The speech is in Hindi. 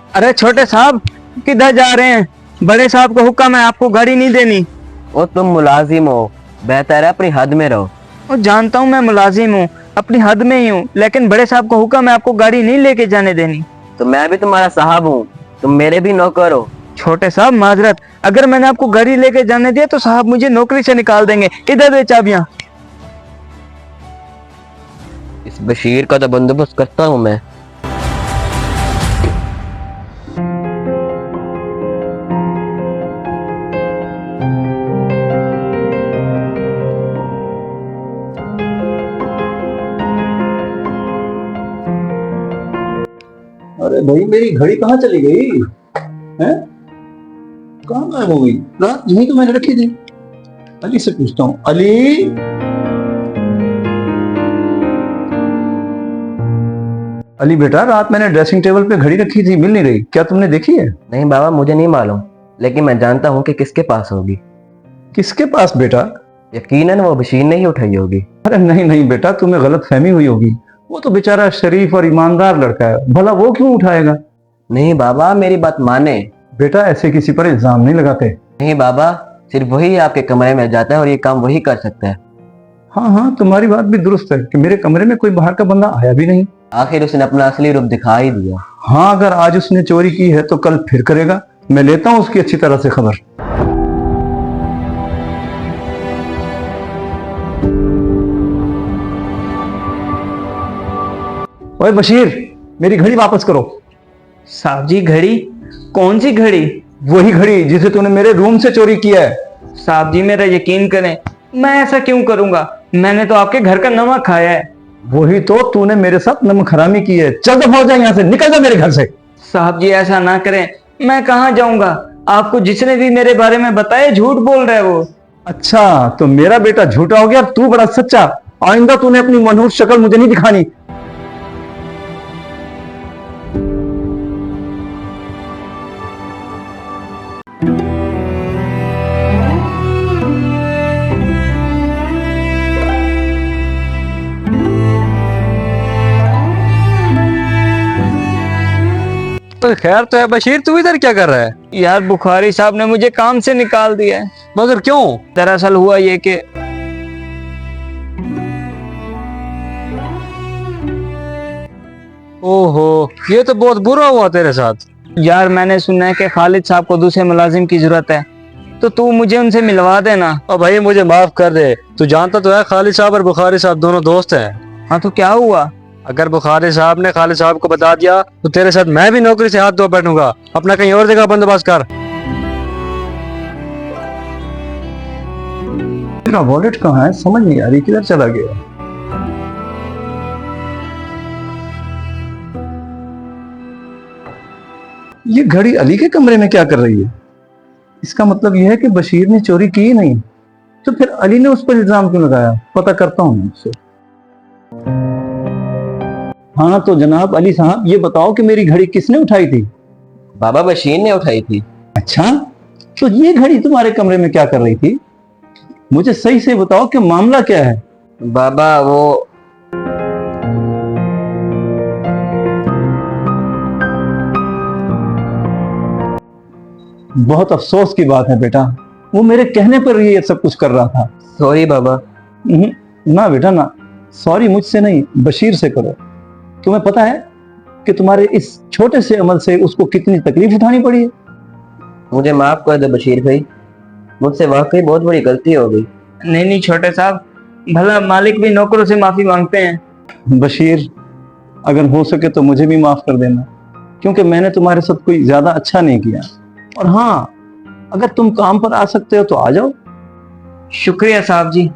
अरे छोटे साहब, किधर जा रहे हैं? बड़े साहब को हुक्म है आपको गाड़ी नहीं देनी। वो तुम मुलाजिम हो, बेहतर है अपनी हद में रहो। और जानता हूँ मैं मुलाजिम हूँ, अपनी हद में ही हूँ, लेकिन बड़े साहब को हुक्म है आपको गाड़ी नहीं लेके जाने देनी। तो मैं भी तुम्हारा साहब हूँ, तुम मेरे भी नौकर हो। छोटे साहब माजरत, अगर मैंने आपको गाड़ी लेके जाने दिया तो साहब मुझे नौकरी से निकाल देंगे। इधर दे चाबियां। इस बशीर का तो बंदोबस्त करता हूँ मैं। अरे भाई, मेरी घड़ी कहाँ चली गई है? कहाँ गायब हो गई? रात यहीं तो मैंने रखी थी। अली से पूछता हूँ। अली, अली बेटा, रात मैंने ड्रेसिंग टेबल पे घड़ी रखी थी, मिल नहीं रही, क्या तुमने देखी है? नहीं बाबा, मुझे नहीं मालूम, लेकिन मैं जानता हूँ कि किसके पास होगी। किसके पास बेटा? यकीनन वो बशीर ने ही उठाई होगी। अरे नहीं नहीं बेटा, तुम्हें गलत फहमी हुई होगी। वो तो बेचारा शरीफ और ईमानदार लड़का है, भला वो क्यों उठाएगा? नहीं बाबा, मेरी बात माने। बेटा, ऐसे किसी पर इल्जाम नहीं लगाते। नहीं बाबा, सिर्फ वही आपके कमरे में जाता है और ये काम वही कर सकता है। हाँ हाँ, तुम्हारी बात भी दुरुस्त है कि मेरे कमरे में कोई बाहर का बंदा आया भी नहीं। आखिर उसने अपना असली रूप दिखा ही दिया। हाँ, अगर आज उसने चोरी की है तो कल फिर करेगा। मैं लेता हूँ उसकी अच्छी तरह से खबर। ओए बशीर, मेरी घड़ी वापस करो। साहब जी घड़ी? कौन सी घड़ी? वही घड़ी जिसे तूने मेरे रूम से चोरी किया है। साहब जी मेरा यकीन करें, मैं ऐसा क्यों करूंगा? मैंने तो आपके घर का नमक खाया है। वही तो, तूने मेरे साथ नमक हरामी की है। चल दफा हो जा यहाँ से, निकल जा मेरे घर से। साहब जी ऐसा ना करें, मैं कहाँ जाऊंगा? आपको जिसने भी मेरे बारे में बताया झूठ बोल रहा है वो। अच्छा, तो मेरा बेटा झूठा हो गया, तू बड़ा सच्चा। आइंदा तूने अपनी मनहूस शक्ल मुझे नहीं दिखानी। तो खैर तो है बशीर, तू इधर क्या कर रहा है? यार बुखारी साहब ने मुझे काम से निकाल दिया है। मगर क्यों? दरअसल हुआ ये कि ओहो, ये तो बहुत बुरा हुआ तेरे साथ। यार मैंने सुना है कि खालिद साहब को दूसरे मुलाजिम की जरूरत है, तो तू मुझे उनसे मिलवा देना। और भाई मुझे माफ कर दे, तू जानता तो है खालिद साहब और बुखारी साहब दोनों दोस्त हैं। हाँ तो क्या हुआ? अगर बुखारी साहब ने खालिद साहब को बता दिया तो तेरे साथ मैं भी नौकरी से हाथ धो बैठूंगा। अपना कहीं और जगह बंदोबस्त कर। मेरा वॉलेट कहाँ है? समझ नहीं आ रही, किधर चला गया? ये घड़ी अली के कमरे में क्या कर रही है? इसका मतलब यह है कि बशीर ने चोरी की ही नहीं, तो फिर अली ने उस पर इल्जाम क्यों लगाया? पता करता हूं मैं उससे। हाँ तो जनाब अली साहब, ये बताओ कि मेरी घड़ी किसने उठाई थी? बाबा बशीर ने उठाई थी। अच्छा, तो ये घड़ी तुम्हारे कमरे में क्या कर रही थी? मुझे सही से बताओ कि मामला क्या है? बाबा वो बहुत अफसोस की बात है बेटा, वो मेरे कहने पर ये सब कुछ कर रहा था। सॉरी बाबा। ना बेटा ना, सॉरी मुझसे नहीं, बशीर से करो। तुम्हें पता है कि तुम्हारे इस छोटे से अमल से उसको कितनी तकलीफ उठानी पड़ी है? मुझे माफ कर दो बशीर भाई, मुझसे वाकई बहुत बड़ी गलती हो गई। नहीं नहीं छोटे साहब, भला मालिक भी नौकरों से माफी मांगते हैं। बशीर, अगर हो सके तो मुझे भी माफ कर देना, क्योंकि मैंने तुम्हारे साथ कोई ज्यादा अच्छा नहीं किया। और हाँ, अगर तुम काम पर आ सकते हो तो आ जाओ। शुक्रिया साहब जी।